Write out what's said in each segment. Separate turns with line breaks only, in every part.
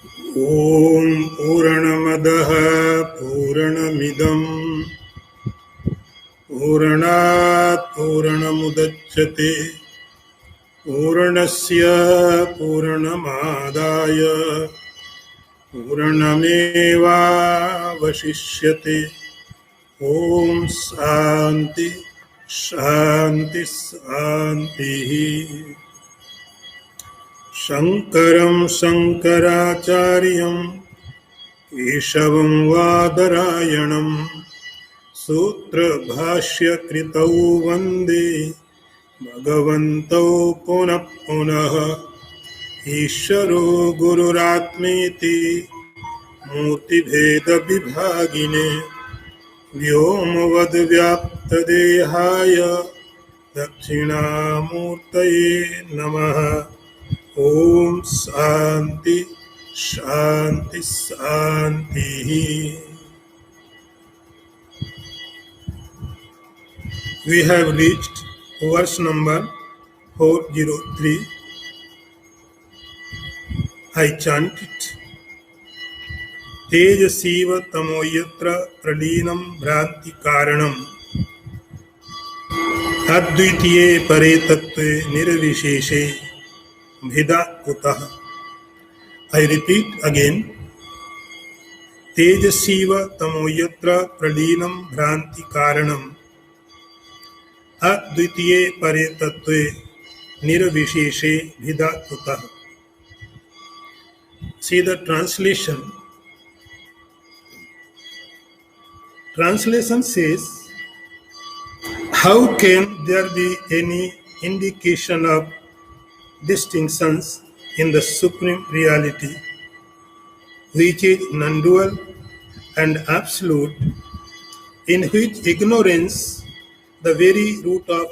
ॐ पूर्णमदः पूर्णमिदं पूर्णात् पूर्णमुदच्यते पूर्णस्य पूर्णमादाय पूर्णमेवावशिष्यते। ॐ शान्ति शान्ति शान्तिः। शङ्करं शङ्कराचार्यं केशवं वादरायणं सूत्रभाष्यकृतौ वन्दे भगवन्तौ पुनः पुनः। ईश्वरो गुरुरात्मेति मूर्तिभेदविभागिने व्योमवद्व्याप्तदेहाय दक्षिणामूर्तये नमः। ॐ शान्ति शान्ति शान्तिः। We have reached verse number 403. I chant it. तेजसीव तमो यत्र प्रलीनं भ्रांति कारणम् अद्वितीये परे तत्त्वे निर्विशेषे भेदा कुतः। I repeat again. तेजसीव तमो यत्र प्रलीनं भ्रांति कारणम् अद्वितीये परे तत्त्वे निर्विशेषे भेदा कुतः। See the translation. Translation says, how can there be any indication of distinctions in the supreme reality, which is non-dual and absolute, in which ignorance, the very root of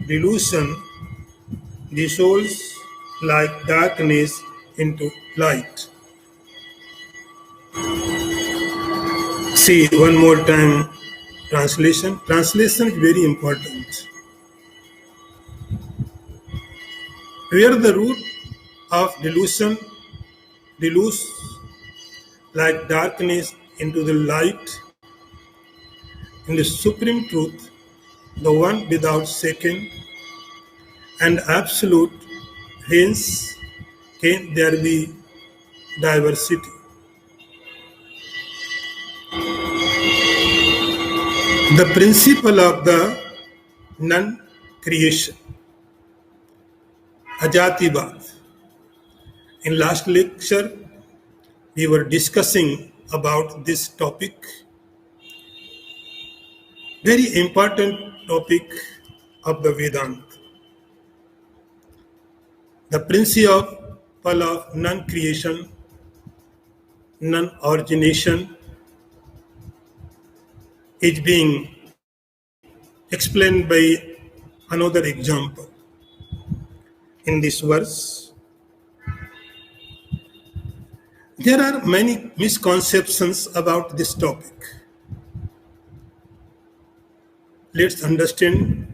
delusion, dissolves like darkness into light. See one more time translation. Translation is very important. Where the root of delusion deludes like darkness into the light, in the supreme truth, the one without second and absolute, hence can there be diversity. The principle of the non-creation, Ajatibad. In last lecture, we were discussing about this topic, very important topic of the Vedanta. The principle of non-creation, non-origination is being explained by another example in this verse. There are many misconceptions about this topic. Let's understand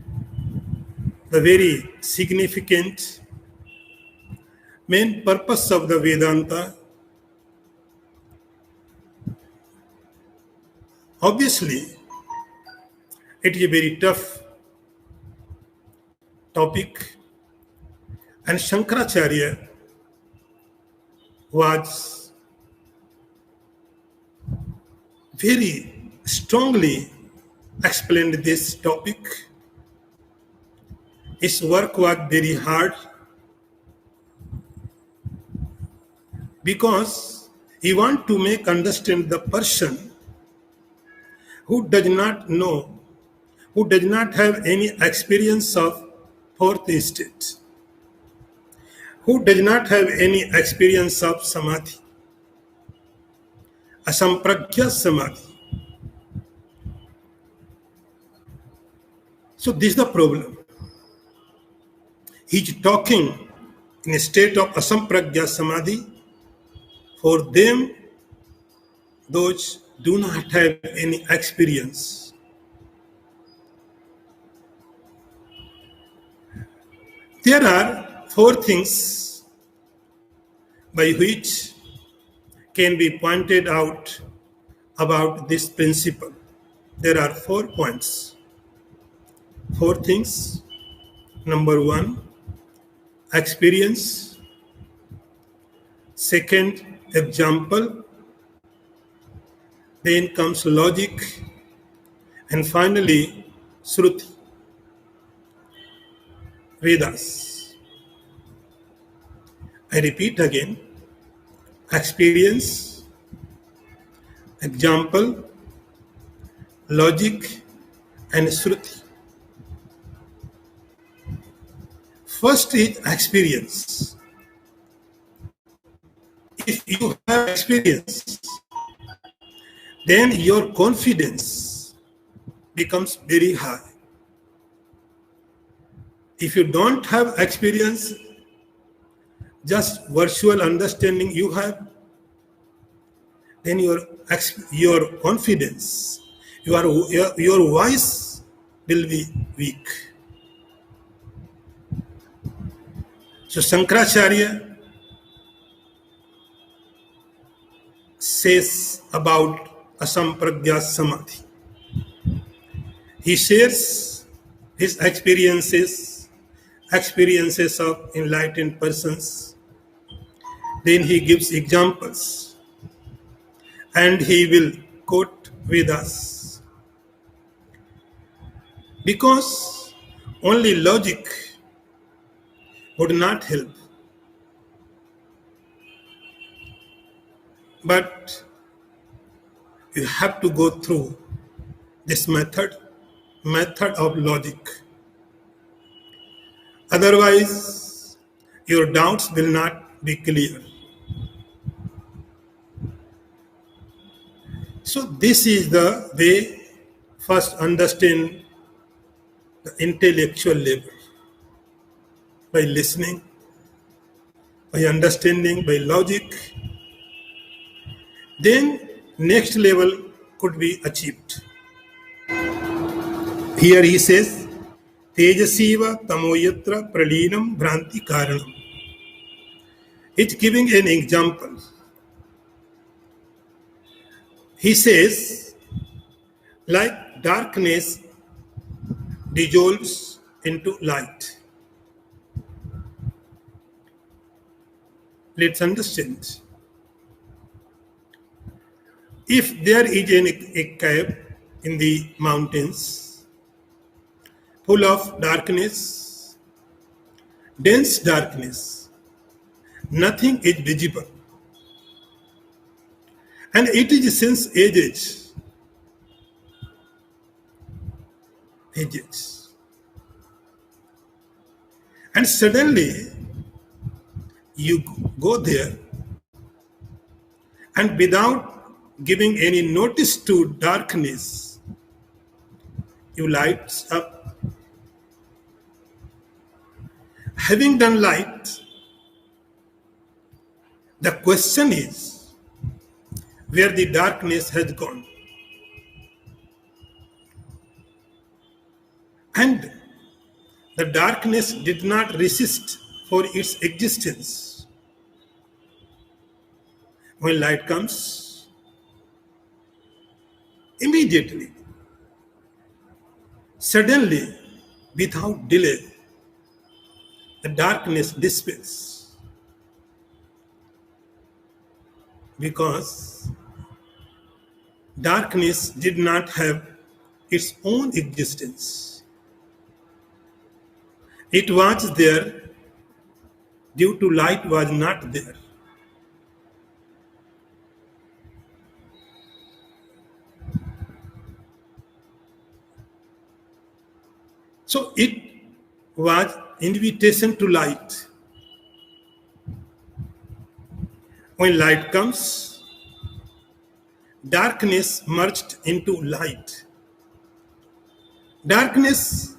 the very significant main purpose of the Vedanta. Obviously, it is a very tough topic, and Shankaracharya was very strongly explained this topic. His work was very hard because he wanted to make understand the person who does not know, who does not have any experience of fourth state, who does not have any experience of samadhi, asampragya samadhi. So this is the problem. He is talking in a state of asampragya samadhi. For them, those do not have any experience. There are four things by which can be pointed out about this principle. There are 4 points, 4 things. Number 1, experience. Second, example. Then comes logic. And finally, Shruti, Vedas. I repeat again, experience, example, logic, and Shruti. First is experience. If you have experience, then your confidence becomes very high. If you don't have experience, just virtual understanding you have, then your confidence, your voice will be weak. So Shankaracharya says about asampragya samadhi. He shares his experiences of enlightened persons. Then he gives examples and he will quote Vedas. Because only logic would not help. But you have to go through this method of logic. Otherwise, your doubts will not be clear. So this is the way first understand the intellectual level. By listening, by understanding, by logic. Then next level could be achieved. Here he says, Tejasiva tamoyatra pralinam bhranti karanam. It's giving an example. He says, like darkness dissolves into light. Let's understand. If there is a cave in the mountains full of darkness, dense darkness, nothing is visible, and it is since ages, and suddenly you go there, and without giving any notice to darkness, you light up. Having done light, the question is where the darkness has gone. And the darkness did not resist for its existence. When light comes, immediately, suddenly, without delay, the darkness dissipates. Because darkness did not have its own existence. It was there due to light was not there. So it was invitation to light. When light comes, darkness merged into light. Darkness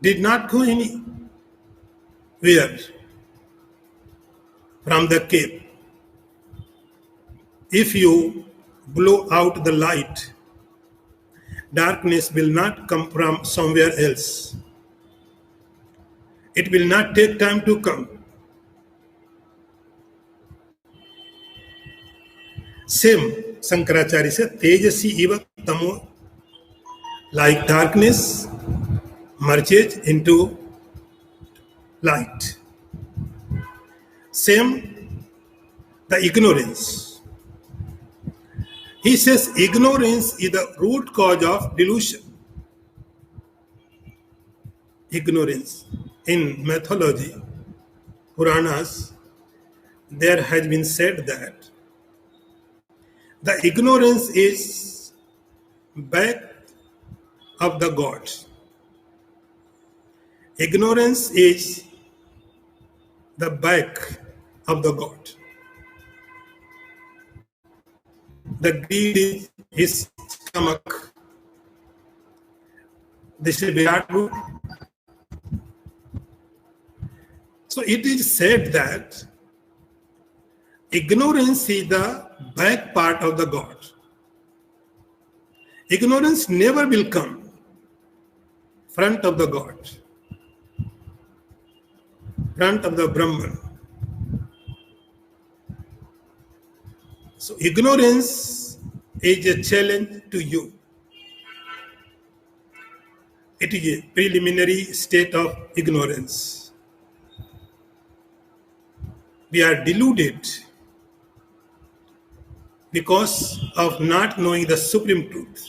did not go anywhere from the cave. If you blow out the light, darkness will not come from somewhere else. It will not take time to come. Same, Shankaracharya said, Tejasi eva tamo, like darkness merges into light. Same, the ignorance. He says ignorance is the root cause of delusion. Ignorance. In mythology, Puranas, there has been said that the ignorance is back of the gods. Ignorance is the back of the god. The greed is his stomach. This is Virat Root. So it is said that ignorance is the back part of the god. Ignorance never will come front of the god, front of the Brahman. So ignorance is a challenge to you. It is a preliminary state of ignorance. We are deluded because of not knowing the supreme truth.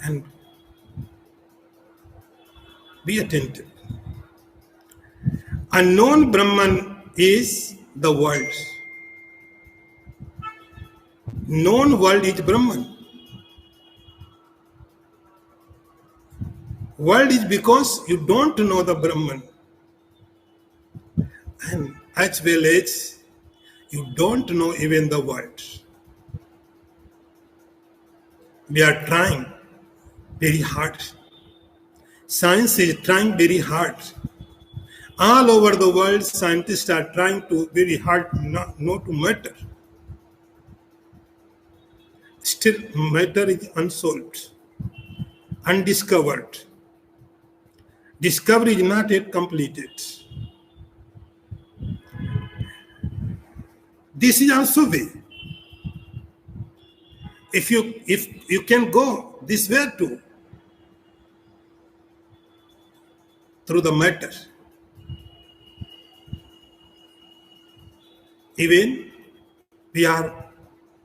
And be attentive. Unknown Brahman is the world. Known world is Brahman. World is because you don't know the Brahman. And as well as you don't know even the world. We are trying very hard. Science is trying very hard. All over the world, scientists are trying to very hard not to matter. Still, matter is unsolved, undiscovered. Discovery is not yet completed. This is also way. If you can go this way too, through the matter. Even we are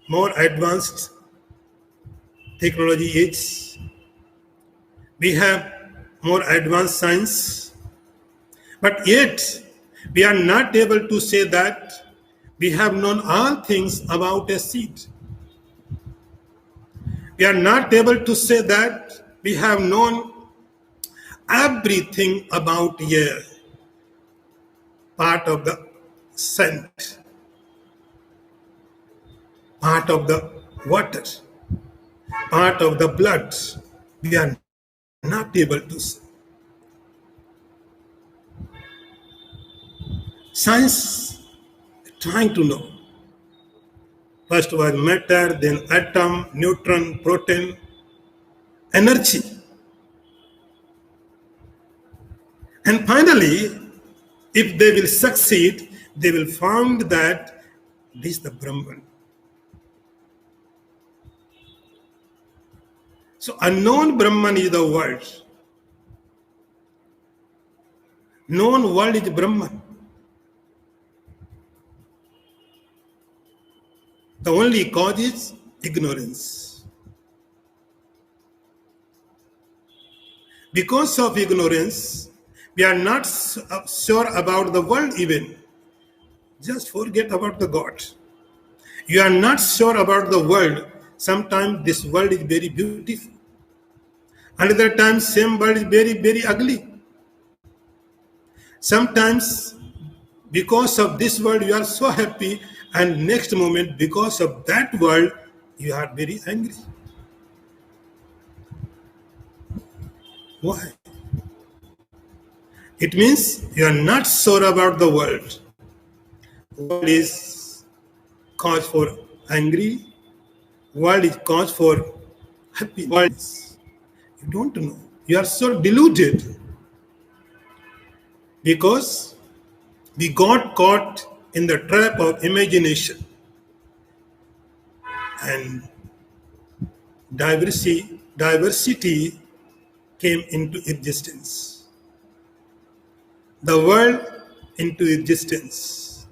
more advanced technology age. We have more advanced science. But yet, we are not able to say that we have known all things about a seed. We are not able to say that we have known everything about a part of the scent, part of the water, part of the blood. We are not able to say. Science trying to know. First was matter, then atom, neutron, proton, energy. And finally, if they will succeed, they will find that this is the Brahman. So unknown Brahman is the world. Known world is Brahman. The only cause is ignorance. Because of ignorance, we are not sure about the world even. Just forget about the God. You are not sure about the world. Sometimes this world is very beautiful. Another time, same world is very, very ugly. Sometimes, because of this world, you are so happy, and next moment, because of that world, you are very angry. Why? It means you are not sure about the world. World is cause for angry. World is cause for happy. World is, you don't know. You are so deluded because we got caught in the trap of imagination. and diversity came into existence. The world into existence.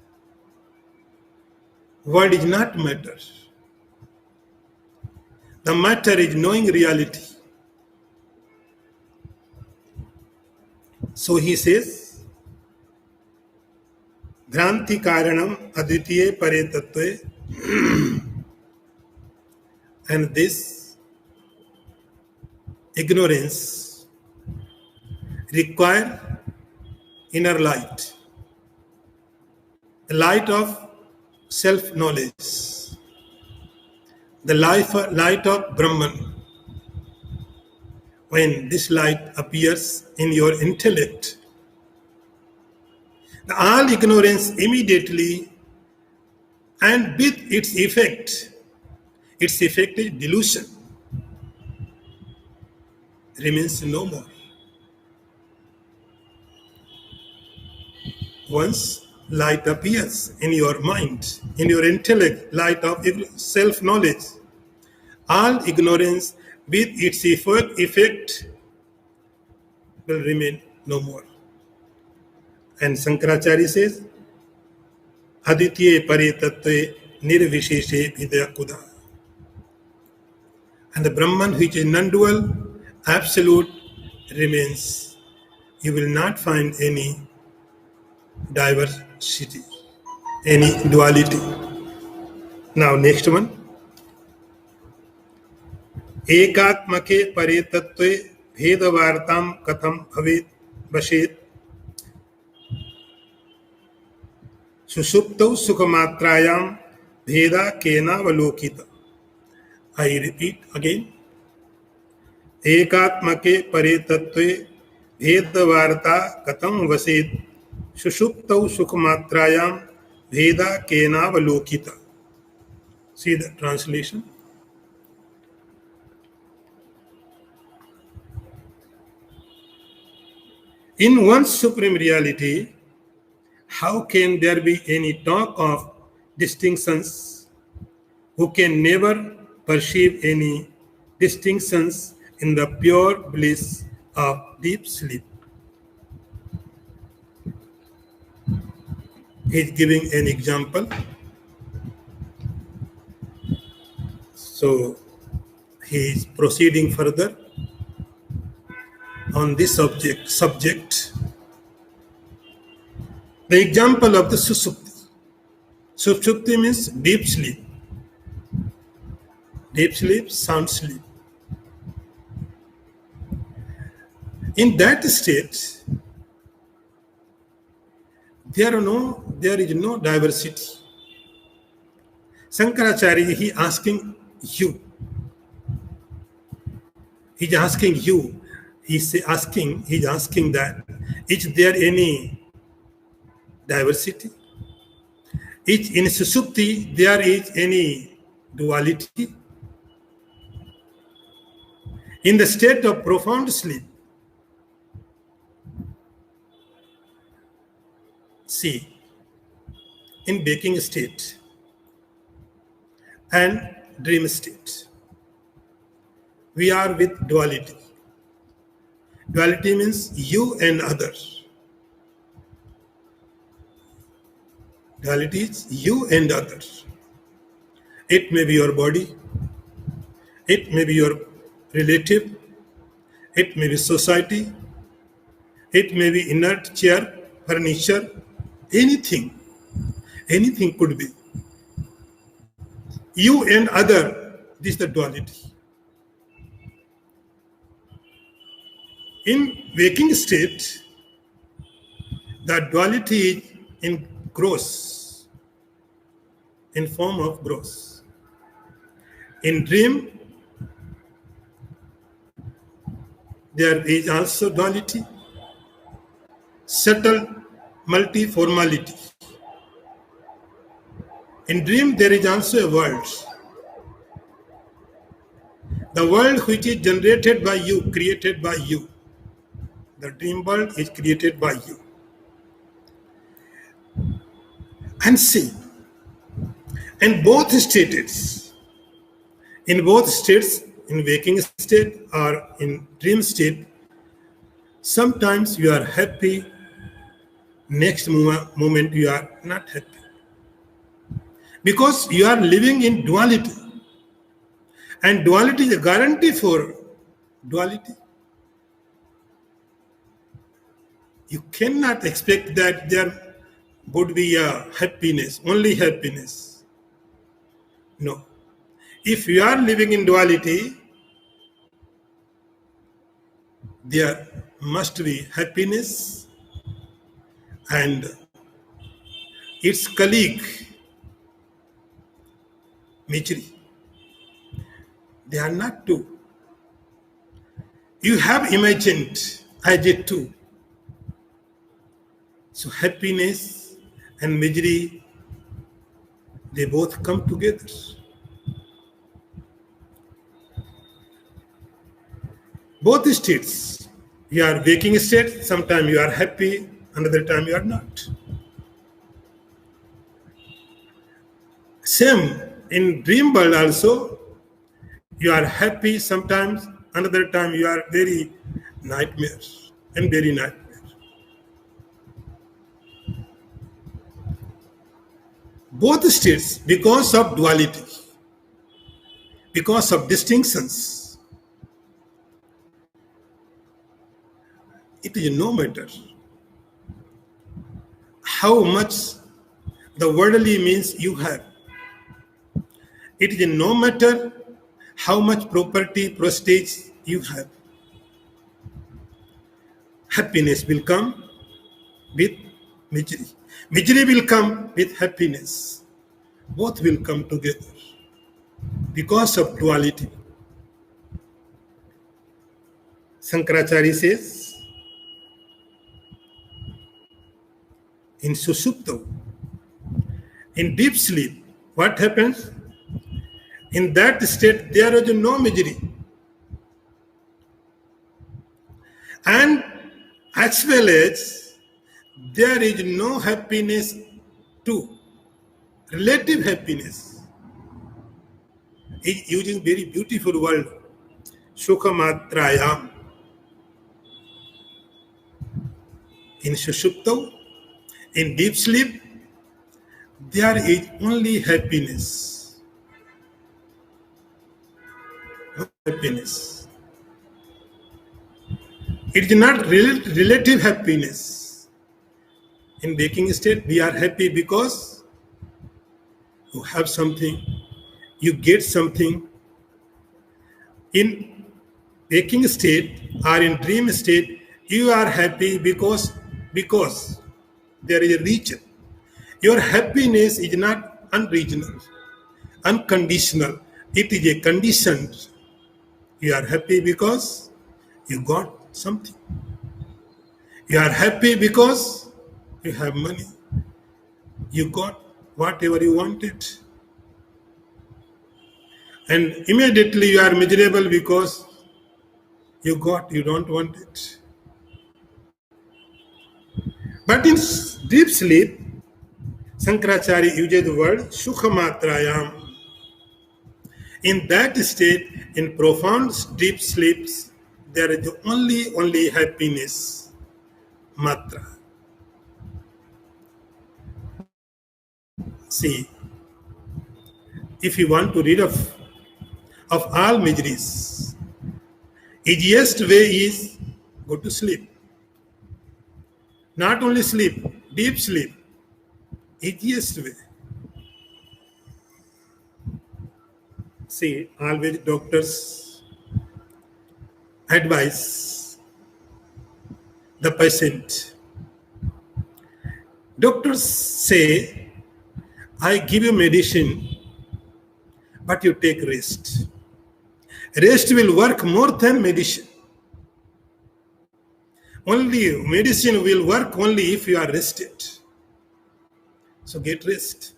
Word is not matter. The matter is knowing reality. So he says, Dhranti Karanam Advitiye Pare Tattve, and this ignorance require inner light, the light of self-knowledge, the light of Brahman. When this light appears in your intellect, all ignorance immediately, and with its effect is delusion, remains no more. Once light appears in your mind, in your intellect, light of self-knowledge, all ignorance with its effect will remain no more. And Shankaracharya says, Aditye pare tattve nirvisheshe Vivekchudamani. And the Brahman, which is non-dual, absolute, remains. You will not find any diversity, any duality. Now, next one. एकात्मके परे तत्वे भेदवार्तां कथं भवेत् वशेत् सुषुप्तौ सुखमात्रायां भेदा केनावलोकित. I repeat again. एकात्मके परे तत्वे भेदवार्ता कथं वशेत् सुषुप्तौ सुखमात्रायां भेदा केनावलोकित. See the translation. In one supreme reality, how can there be any talk of distinctions who can never perceive any distinctions in the pure bliss of deep sleep? He is giving an example. So he is proceeding further on this subject. The example of the Susupti. Susupti means deep sleep. Deep sleep, sound sleep. In that state, there is no diversity. Shankaracharya, he asking you. He's asking you. He's asking that, is there any diversity? Is in Susupti there is any duality? In the state of profound sleep, see, in waking state and dream state, we are with duality. Duality means you and others. Duality is you and others. It may be your body, it may be your relative, it may be society, it may be inert chair, furniture, anything could be. You and other, this is the duality. In waking state, the duality is in gross, in form of gross. In dream, there is also duality, subtle multiformality. In dream, there is also a world. The world which is generated by you, created by you. The dream world is created by you. And see, in both states, In both states, in waking state or in dream state, sometimes you are happy, next moment you are not happy. Because you are living in duality. And duality is a guarantee for duality. You cannot expect that there would be a happiness, only happiness. No. If you are living in duality, there must be happiness and its colleague, misery. They are not two. You have imagined as a two. So happiness and misery, they both come together. Both states. You are waking state, sometimes you are happy, another time you are not. Same in dream world also, you are happy sometimes, another time you are very nightmare and very nightmare. Both states, because of duality, because of distinctions, it is no matter how much the worldly means you have. It is no matter how much property, prestige you have. Happiness will come with misery. Misery will come with happiness. Both will come together because of duality. Shankaracharya says, in Sushupta, in deep sleep, what happens? In that state, there is no misery. And as well as there is no happiness too. Relative happiness is using very beautiful word, Sukha in Sushupta, in deep sleep, there is only happiness. Happiness. It is not relative happiness. In waking state, we are happy because you have something, you get something. In waking state or in dream state, you are happy because there is a region. Your happiness is not unregional, unconditional. It is a conditioned. You are happy because you got something. You are happy because you have money. You got whatever you wanted. And immediately you are miserable because you don't want it. But in deep sleep, Shankaracharya uses the word Sukhamatrayam. In that state, in profound deep sleeps, there is only happiness, matra. See, if you want to rid of all miseries, easiest way is go to sleep. Not only sleep, deep sleep, easiest way. See, always doctors advise the patient. Doctors say, I give you medicine, but you take rest. Rest will work more than medicine. Only medicine will work only if you are rested. So get rest.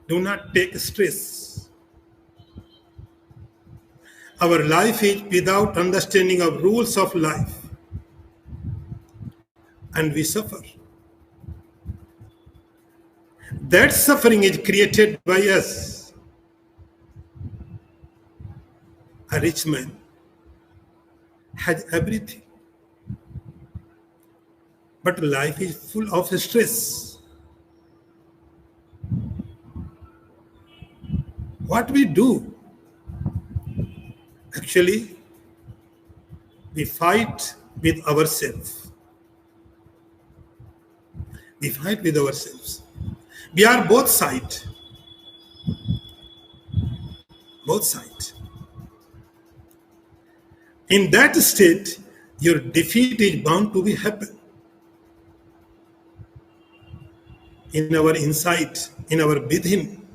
Do not take stress. Our life is without understanding of rules of life. And we suffer. That suffering is created by us. A rich man has everything, but life is full of stress. What we do? Actually, we fight with ourselves. We fight with ourselves. We are both sides. Both sides. In that state, your defeat is bound to be happen. In our inside, in our within,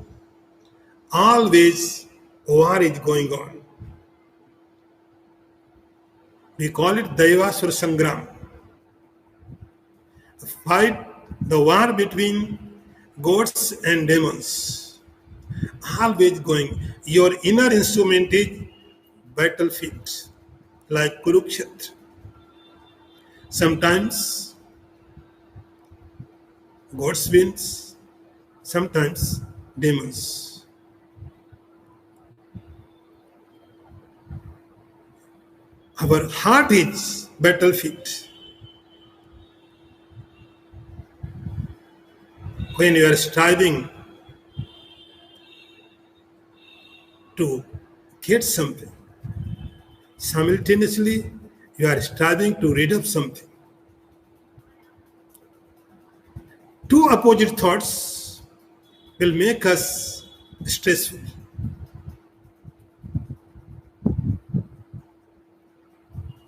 always war is going on. We call it Daivasura Sangram. The fight, the war between gods and demons. Always going. Your inner instrument is battlefield, like Kurukshetra. Sometimes gods wins, sometimes demons. Our heart is battlefield. When you are striving to get something, simultaneously you are striving to rid of something. Two opposite thoughts will make us stressful.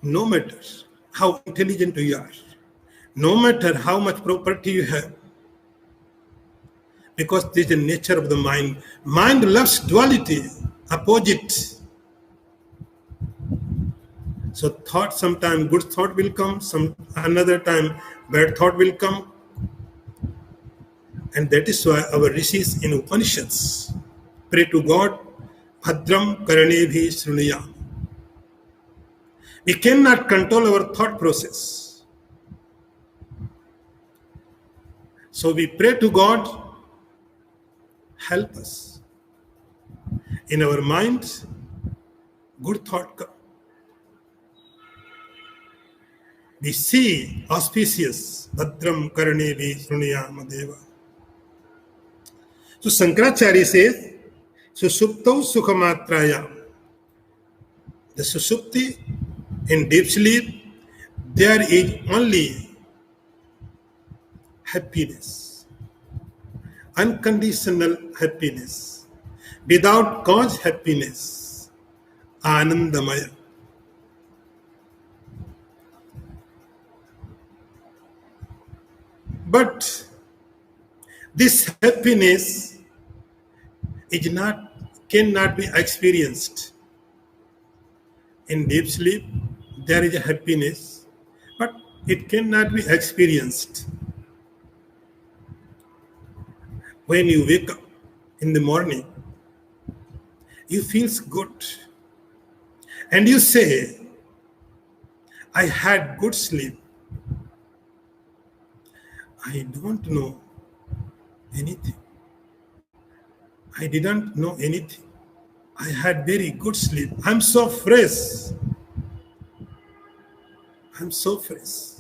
No matter how intelligent you are, no matter how much property you have, because this is the nature of the mind. Mind loves duality, opposite. So thought, sometime good thought will come, some another time bad thought will come. And that is why our rishis in Upanishads pray to God, Bhadram Karanebhi Shrunuyam. We cannot control our thought process. So we pray to God, help us. In our mind, good thought come. We see auspicious, Bhadram Karanebhi Shrunuyam Deva. So Shankaracharya says, Susuptau Sukhamatrayam. The Susupti, in deep sleep, there is only happiness, unconditional happiness, without cause happiness, Anandamaya. But this happiness cannot be experienced. In deep sleep, there is a happiness, but it cannot be experienced. When you wake up in the morning, you feel good. And you say, I had good sleep. I don't know anything. I didn't know anything. I had very good sleep. I'm so fresh. I'm so fresh.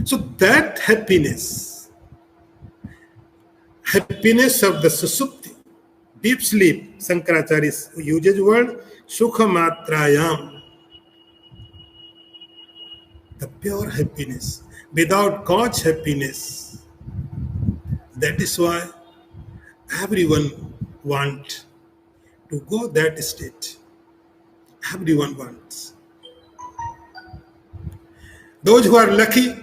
So that happiness of the susupti, deep sleep, Shankaracharya uses the word Sukhamatrayam. The pure happiness, without cause happiness. That is why everyone wants to go that state. Everyone wants. Those who are lucky,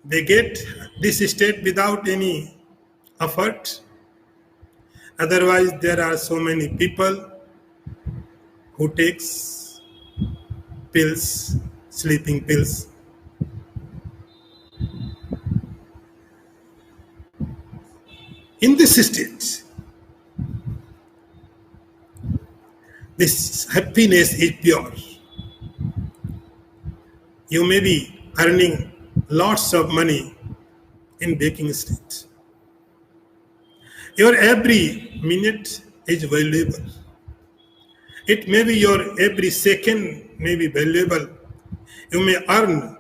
they get this state without any effort. Otherwise, there are so many people who takes pills, sleeping pills. In this state, this happiness is pure. You may be earning lots of money in waking state. Your every minute, is valuable. It may be your every second may be valuable. You may earn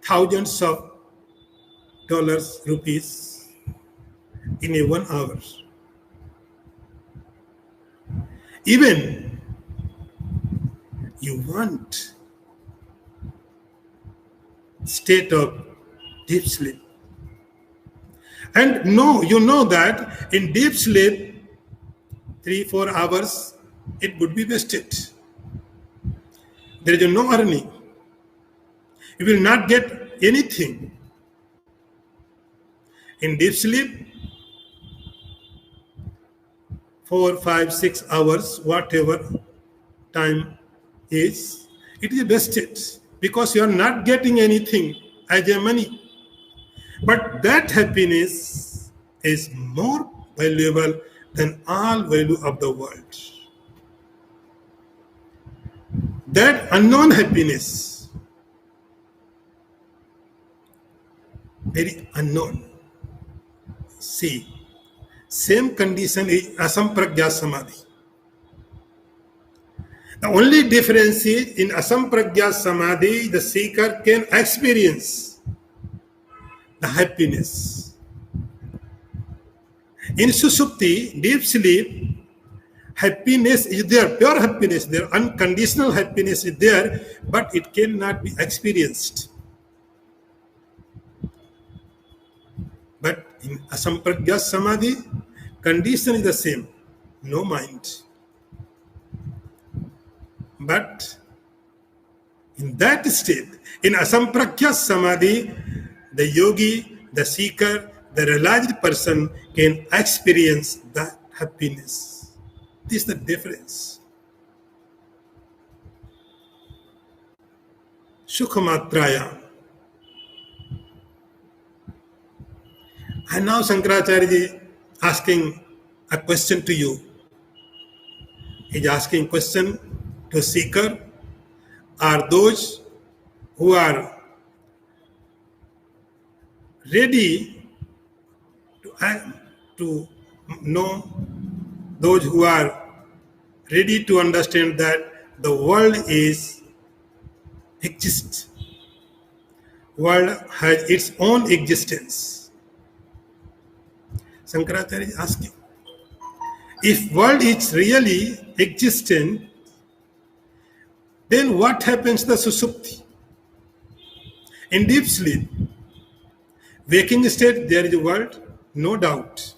thousands of dollars, rupees in a 1 hour. Even you want state of deep sleep. And no, you know that in deep sleep, 3-4 hours, it would be wasted. There is no earning. You will not get anything. In deep sleep, 4, 5, 6 hours, whatever time is, it is wasted because you are not getting anything as a money. But that happiness is more valuable than all value of the world. That unknown happiness, very unknown. See, same condition is asampragya samadhi. The only difference is in asampragya samadhi, the seeker can experience the happiness. In susupti, deep sleep, happiness is there, pure happiness there, unconditional happiness is there, but it cannot be experienced. But in asampragya samadhi, condition is the same, no mind. But in that state, in asampragya samadhi, the yogi, the seeker, the realized person can experience that happiness. This is the difference. Shukhamatraya. And now Shankaracharya ji asking a question to you. He is asking question to seeker are those who are ready to know, those who are ready to understand that the world exists. World has its own existence. Shankaracharya is asking, if world is really existent, then what happens to the susupti? In deep sleep, waking state, there is a world, no doubt.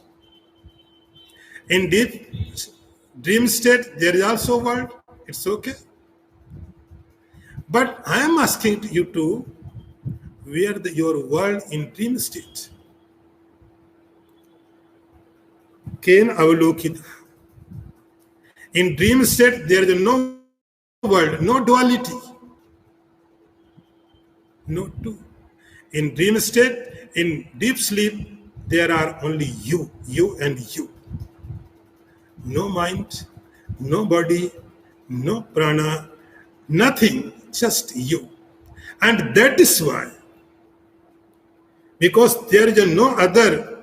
In deep dream state, there is also a world, it's okay. But I am asking you to wear your world in dream state. Ken avalokita. In dream state, there is no world, no duality. No two. In dream state, in deep sleep, there are only you and you. No mind, no body, no prana, nothing, just you. And that is why, because there is no other,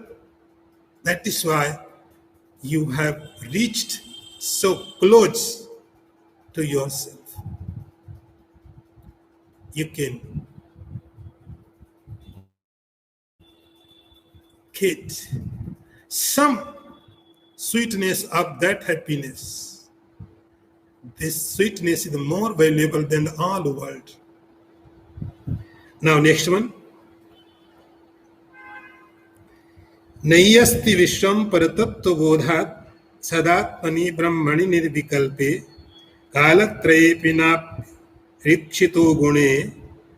that is why you have reached so close to yourself. You can get some sweetness of that happiness. This sweetness is more valuable than all the world. Now next one. Nayyasti vishwam paratattva bodhat sadatmani brahmani nirvikalpe kalatraye pinap rikshito gune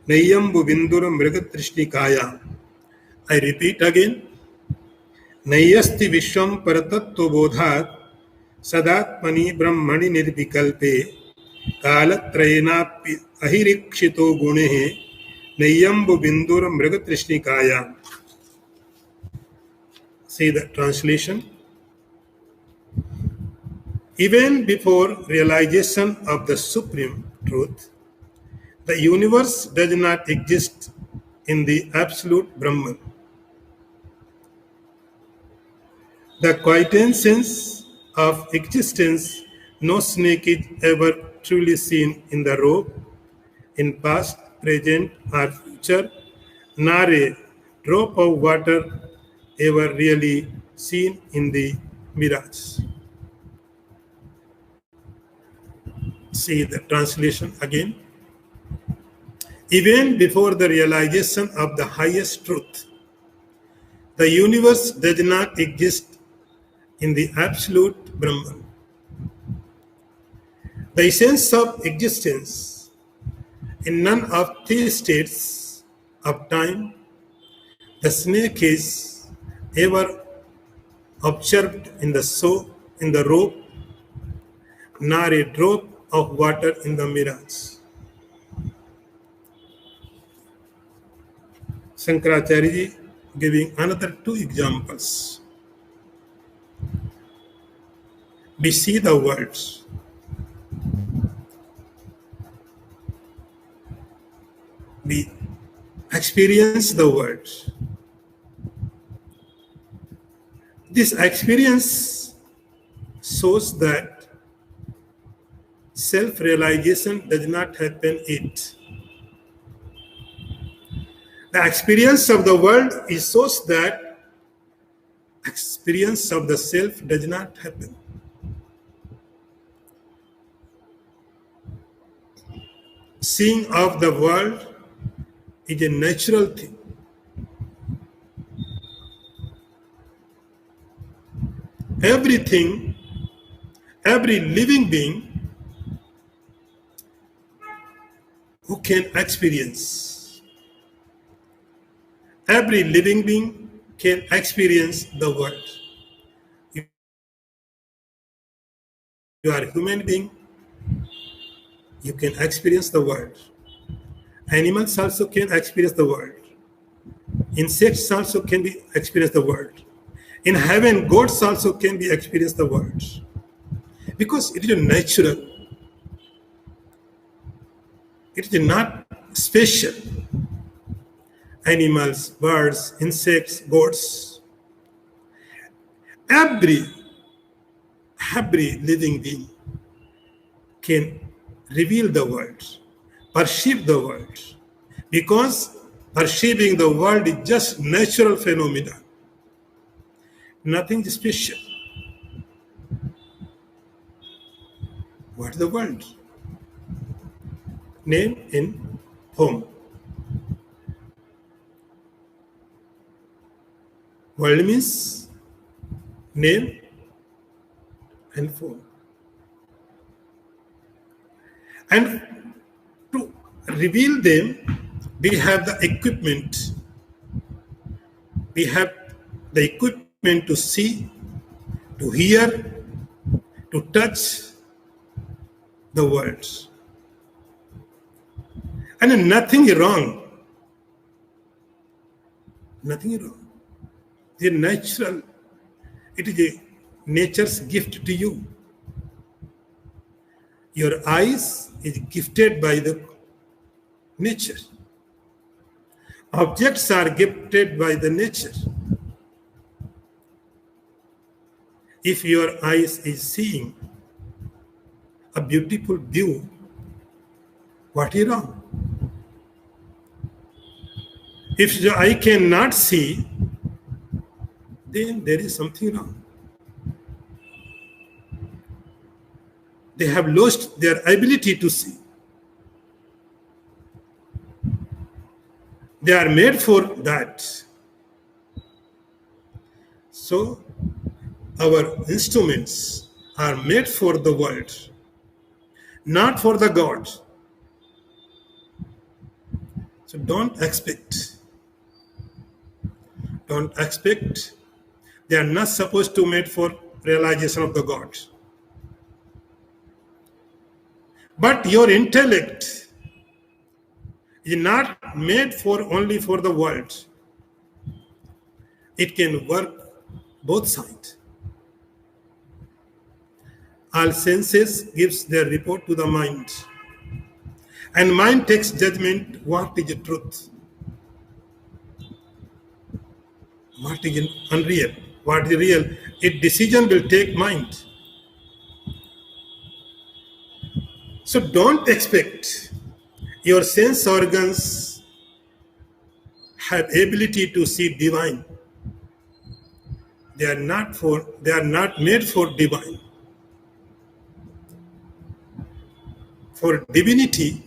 nayyambu bindur mrigatrishnikaya. I repeat again. Nayyasti vishwam paratattva bodhat sadatmani brahmani nirvikalpe kalatrayena ahirikshito gune nayyambu bindur mrigatrishnikaya. See the translation. Even before realization of the supreme truth, the universe does not exist in the absolute Brahman. The quintessence of existence, no snake is ever truly seen in the rope, in past, present, or future, nor a drop of water ever really seen in the mirage. See the translation again. Even before the realization of the highest truth, the universe does not exist in the absolute Brahman. The essence of existence in none of three states of time, the snake is ever observed in the rope, nor a drop of water in the mirage. Shankaracharya ji giving another two examples. We see the words. We experience the words. This experience shows that self-realization does not happen yet. The experience of the world is shows that experience of the self does not happen. Seeing of the world is a natural thing. Everything, every living being who can experience, every living being can experience the world. You are a human being, you can experience the world. Animals also can experience the world. Insects also can be experience the world. In heaven, gods also can be experience the world. Because it is natural. It is not special. Animals, birds, insects, gods. Every living being can reveal the world, perceive the world, because perceiving the world is just natural phenomena, nothing special. What is the world? Name in form. World means name and form. And to reveal them, we have the equipment. We have the equipment to see, to hear, to touch the words. And nothing wrong. Nothing wrong. It is natural. It is a nature's gift to you. Your eyes is gifted by the nature. Objects are gifted by the nature. If your eyes is seeing a beautiful view, what is wrong? If your eye cannot see, then there is something wrong. They have lost their ability to see. They are made for that. So, our instruments are made for the world, not for the God. So don't expect. Don't expect. They are not supposed to be made for realization of the God. But your intellect is not made for only for the world. It can work both sides. All senses gives their report to the mind. And mind takes judgment, what is the truth? What is unreal? What is real? Its decision will take mind. So don't expect your sense organs have ability to see divine. They are not made for divine. For divinity,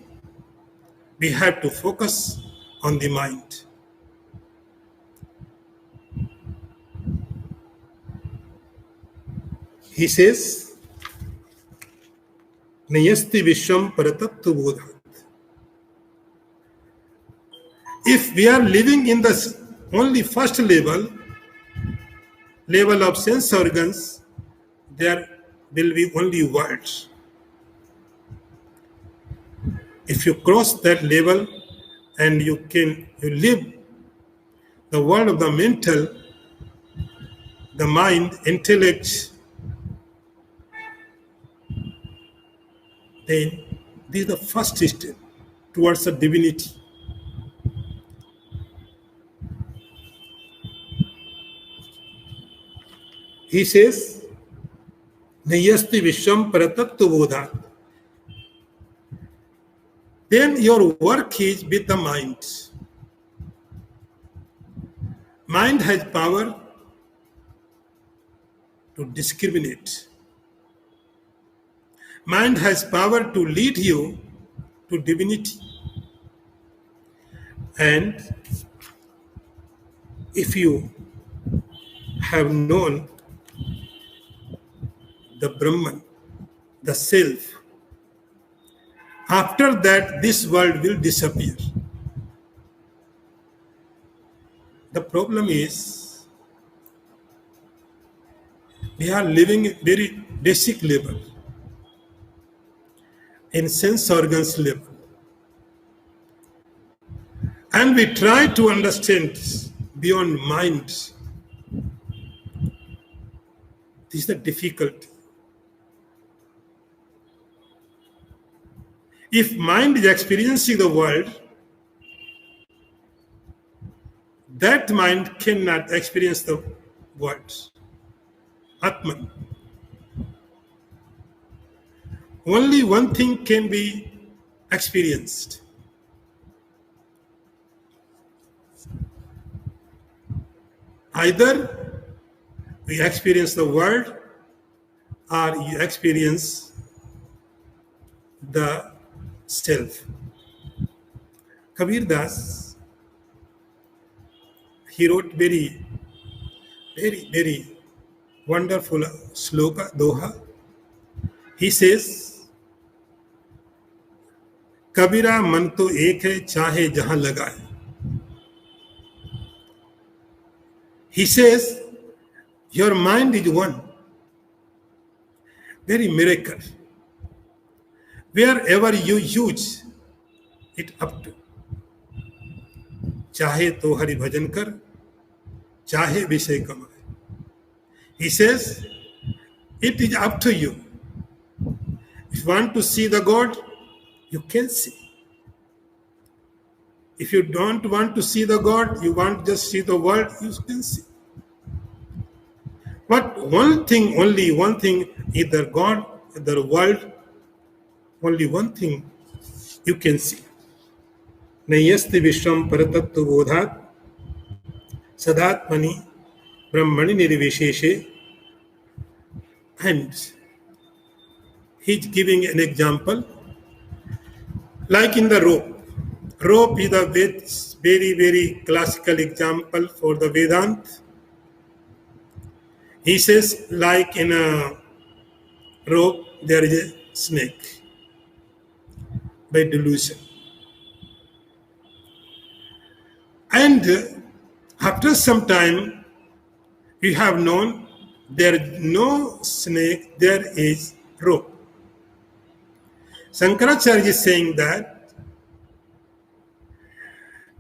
we have to focus on the mind. He says, Nayasti Vishwam Paratattu Bodha. If we are living in the only first level of sense organs, there will be only words. If you cross that level and you live the world of the mental, the mind, intellect, then this is the first step towards the divinity. He says, Nayasti Vishwam Paratattu Bodha. Then your work is with the mind. Mind has power to discriminate. Mind has power to lead you to divinity. And if you have known the Brahman, the self, after that this world will disappear. The problem is we are living at very basic level, in sense organs level. And we try to understand beyond mind. This is the difficulty. If mind is experiencing the world, that mind cannot experience the world. Atman. Only one thing can be experienced. Either we experience the world or you experience the self. Kabir Das, he wrote very wonderful sloka, doha. He says, Kabira man to ek hai, chahe jahan lagaye. He says, your mind is one. Very miracle. Wherever you use it up to. Chahe to hari bhajan kar, chahe vishay kamaye. He says, it is up to you. If you want to see the God, you can see. If you don't want to see the God, you want to just see the world, you can see. But only one thing, either God, either world, only one thing you can see. Nayasti Vishwam Paratattu Bodhat Sadatmani Brahmani Nirvisheshe. And he's giving an example, like in the rope. Rope is a very classical example for the Vedanta. He says, like in a rope, there is a snake by delusion. And after some time, we have known there is no snake, there is rope. Shankaracharya is saying that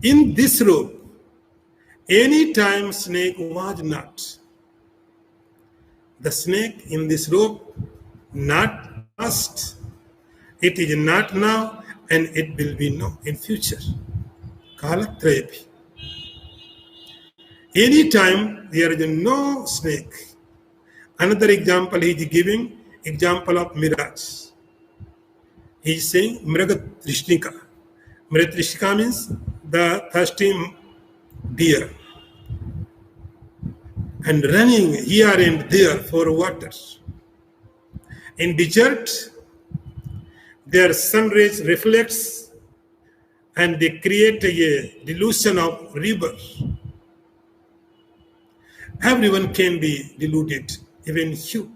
in this rope, any time snake was not. The snake in this rope, not past, it is not now, and it will be no in future. Kalatrayapi. Any time there is no snake. Another example he is giving, example of mirage. He's saying Mrigatrishnika. Mrigatrishnika means the thirsty deer, and running here and there for water. In desert, their sun rays reflects and they create a delusion of river. Everyone can be deluded, even you.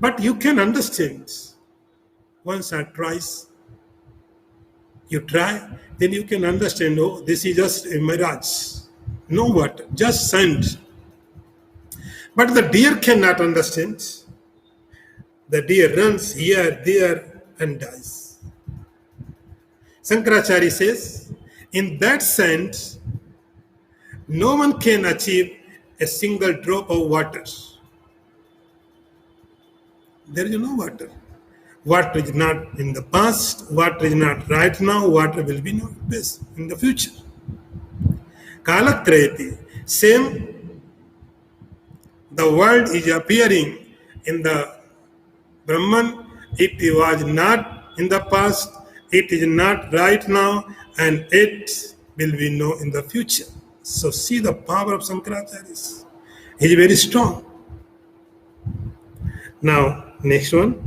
But you can understand once or twice. You try, then you can understand, oh, this is just a mirage. No water, just sand. But the deer cannot understand. The deer runs here, there, and dies. Shankaracharya says, in that sand, no one can achieve a single drop of water. There is no water. Water is not in the past, water is not right now, water will be not in the future. Kalatrayati, same, the world is appearing in the Brahman, it was not in the past, it is not right now, and it will be no in the future. So see the power of Shankaracharya. He is very strong. Now, next one.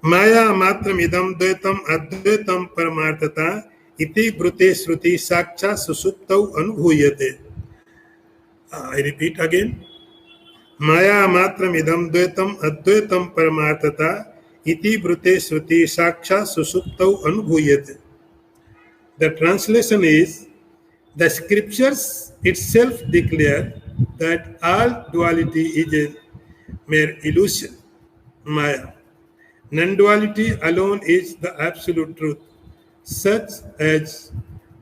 Maya matram idam dvaitam advaitam paramartata iti brute shruti sakcha susuptau anubhuyate. I repeat again. Maya matram idam dvaitam advaitam paramartata iti brute shruti sakcha susuptau anubhuyate. The translation is, the scriptures itself declare that all duality is a mere illusion, Maya. Non-duality alone is the absolute truth, such as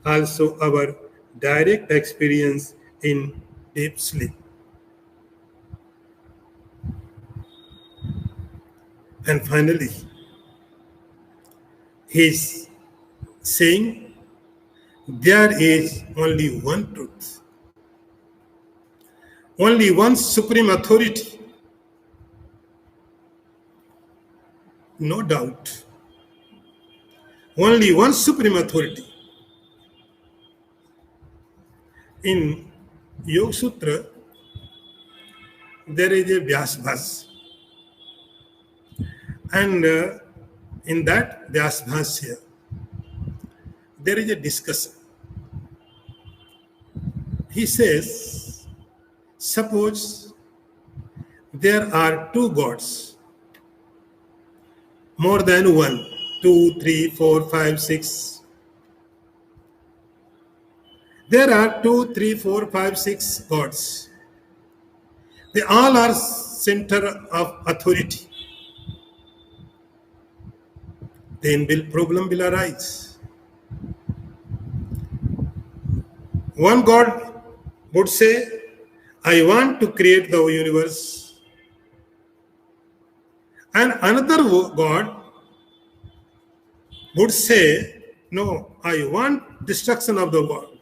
also our direct experience in deep sleep. And finally, he's saying there is only one truth, only one supreme authority. No doubt. Only one supreme authority. In Yoga Sutra, there is a Vyasbhas. And in that Vyasbhasya, there is a discussion. He says, suppose there are two gods, more than one, 2, 3, 4, 5, 6. There are 2, 3, 4, 5, 6 gods. They all are center of authority. Then problem will arise. One God would say, I want to create the universe. And another God would say, no, I want destruction of the world.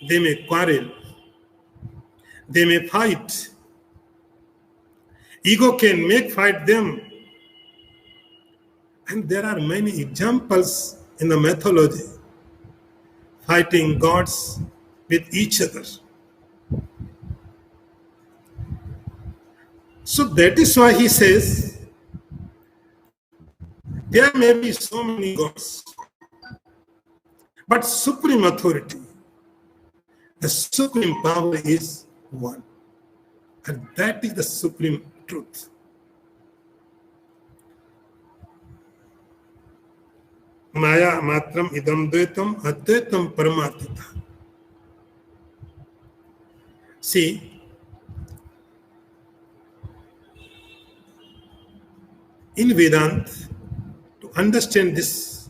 They may quarrel. They may fight. Ego can make fight them. And there are many examples in the mythology, fighting gods with each other. So that is why he says, there may be so many gods, but supreme authority, the supreme power is one. And that is the supreme truth. Maya matram idam dvaitam advaitam paramartita. See, in Vedanta, to understand this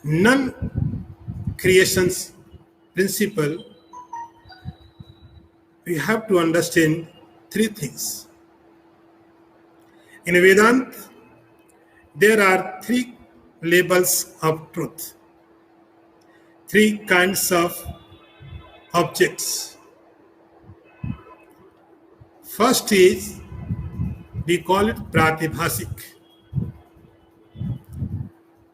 non-creations principle, we have to understand three things. In Vedanta, there are three labels of truth, three kinds of objects. First is We call it pratibhasik.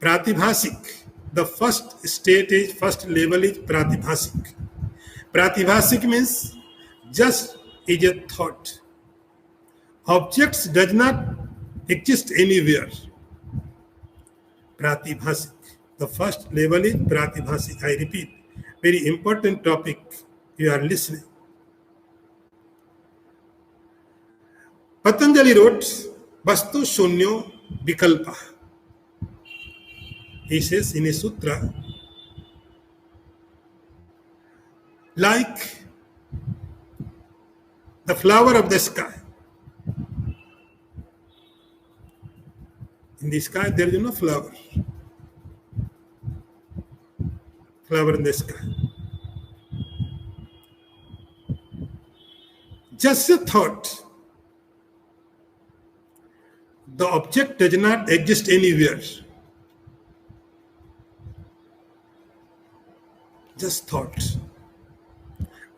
Pratibhasik. The first state is, first level is pratibhasik. Pratibhasik means just is a thought. Objects does not exist anywhere. Pratibhasik. The first level is pratibhasik. I repeat, very important topic. You are listening. Patanjali wrote, Vastu Shunyo Vikalpa. He says in a sutra, like the flower of the sky. In the sky, there is no flower. Flower in the sky. Just a thought. The object does not exist anywhere. Just thought.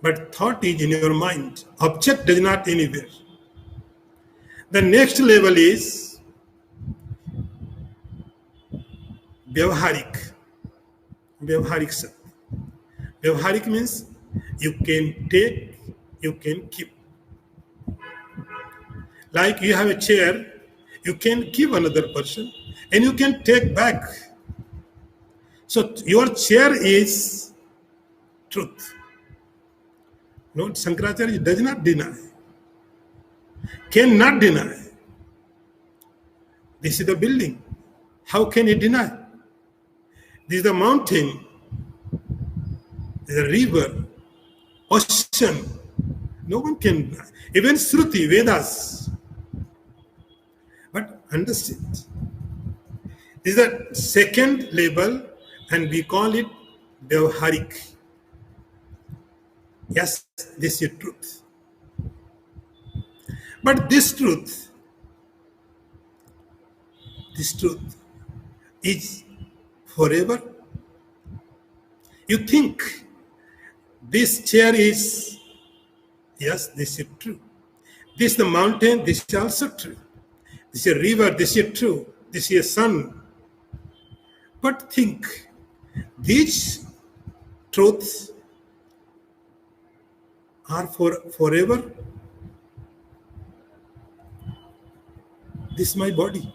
But thought is in your mind. Object does not anywhere. The next level is Vyavharik. Vyavharik Sat. Vyavharik means you can take, you can keep. Like you have a chair, you can give another person and you can take back. So your chair is truth. No, Shankaracharya does not deny, cannot deny. This is the building. How can he deny? This is the mountain, the river, ocean. No one can deny. Even Shruti, Vedas. But understand, this is the second level and we call it Vyavharik. Yes, this is truth. But this truth is forever. You think this chair is, yes, this is true. This is the mountain, this is also true. This is a river, this is true. This is a sun. But think, these truths are forever. This is my body.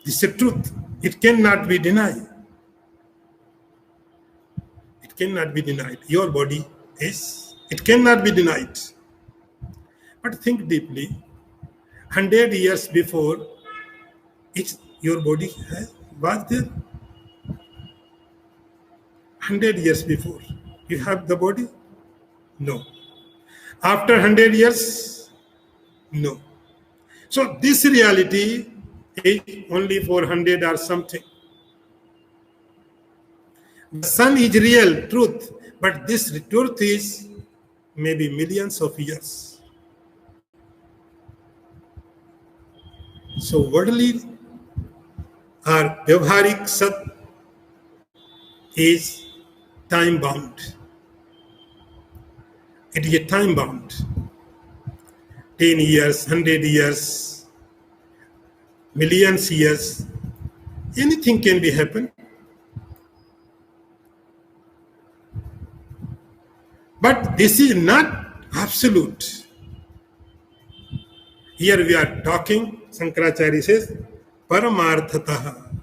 This is a truth. It cannot be denied. It cannot be denied. Your body is, it cannot be denied. But think deeply. 100 years before, your body was there. 100 years before, you have the body? No. After 100 years? No. So this reality is only 400 or something. The sun is real, truth, but this truth is maybe millions of years. So worldly or Vyavharik Sat is time bound. It is a time bound. 10 years, 100 years, millions years, anything can be happen. But this is not absolute. Here we are talking, Shankaracharya says, Paramarthataha.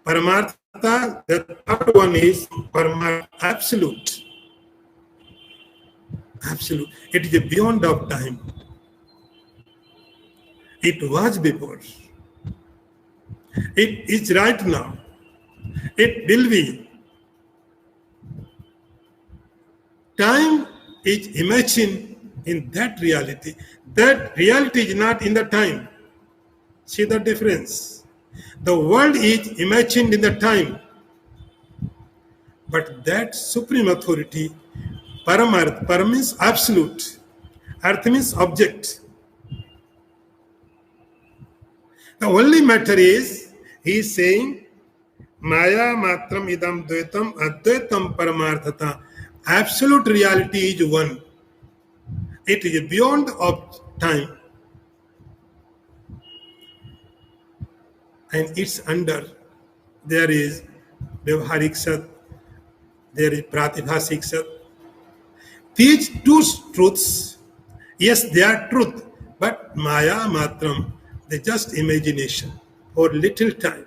Paramartha, the third one is Paramartha, absolute. Absolute. It is beyond of time. It was before. It is right now. It will be. Time is imagined in that reality. That reality is not in the time. See the difference. The world is imagined in the time. But that supreme authority, Paramarth, Param means absolute. Arth means object. The only matter is, he is saying, Maya matram idam dvaitam advaitam paramarthata. Absolute reality is one. It is beyond of time. and its under there is Vyavharik Sat, there is Pratibhasik Sat. These two truths, yes, they are truth, but Maya Matram, they just imagination for little time.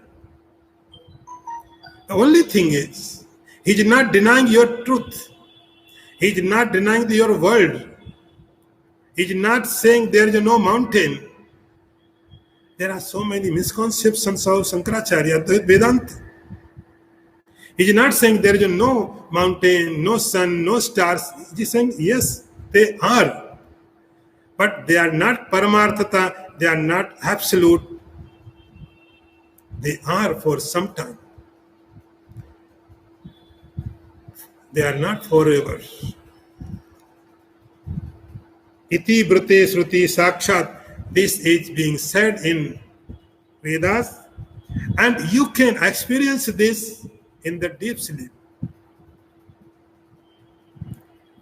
The only thing is, he is not denying your truth. He is not denying your world. He is not saying there is no mountain. There are so many misconceptions of Shankaracharya, the Vedanta. He is not saying there is no mountain, no sun, no stars. He is saying, yes, they are. But they are not Paramarthata, they are not absolute. They are for some time. They are not forever. Iti Brute Sruti Sakshat. This is being said in Vedas, and you can experience this in the deep sleep.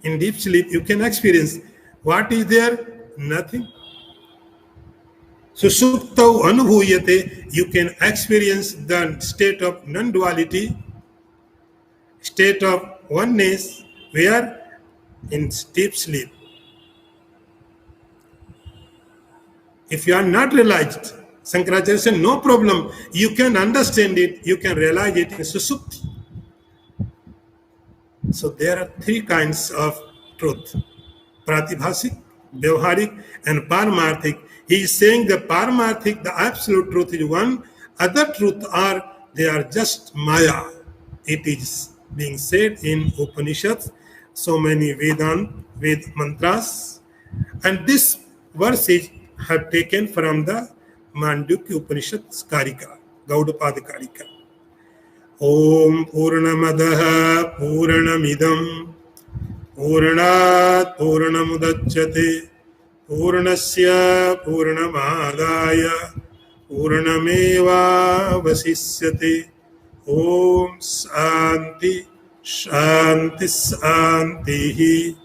In deep sleep, you can experience what is there? Nothing. Susuptau anubhuyate, you can experience the state of non-duality, state of oneness, where in deep sleep. If you are not realized, Shankaracharya said, no problem. You can understand it, you can realize it in Susupti. So there are three kinds of truth. Pratibhasik, Vyavharik, and Paramarthik. He is saying the Paramarthik, the absolute truth is one. Other truth are, they are just Maya. It is being said in Upanishads, so many Ved mantras. And this verse is have taken from the Mandukya Upanishads Karika, Gaudapada Karika. Om Purnamadaha Purnamidam Purnat Purnamudachyate Purnasya Purnamadaya Purnameva Vasisyate. Om Shanti Shanti Shanti.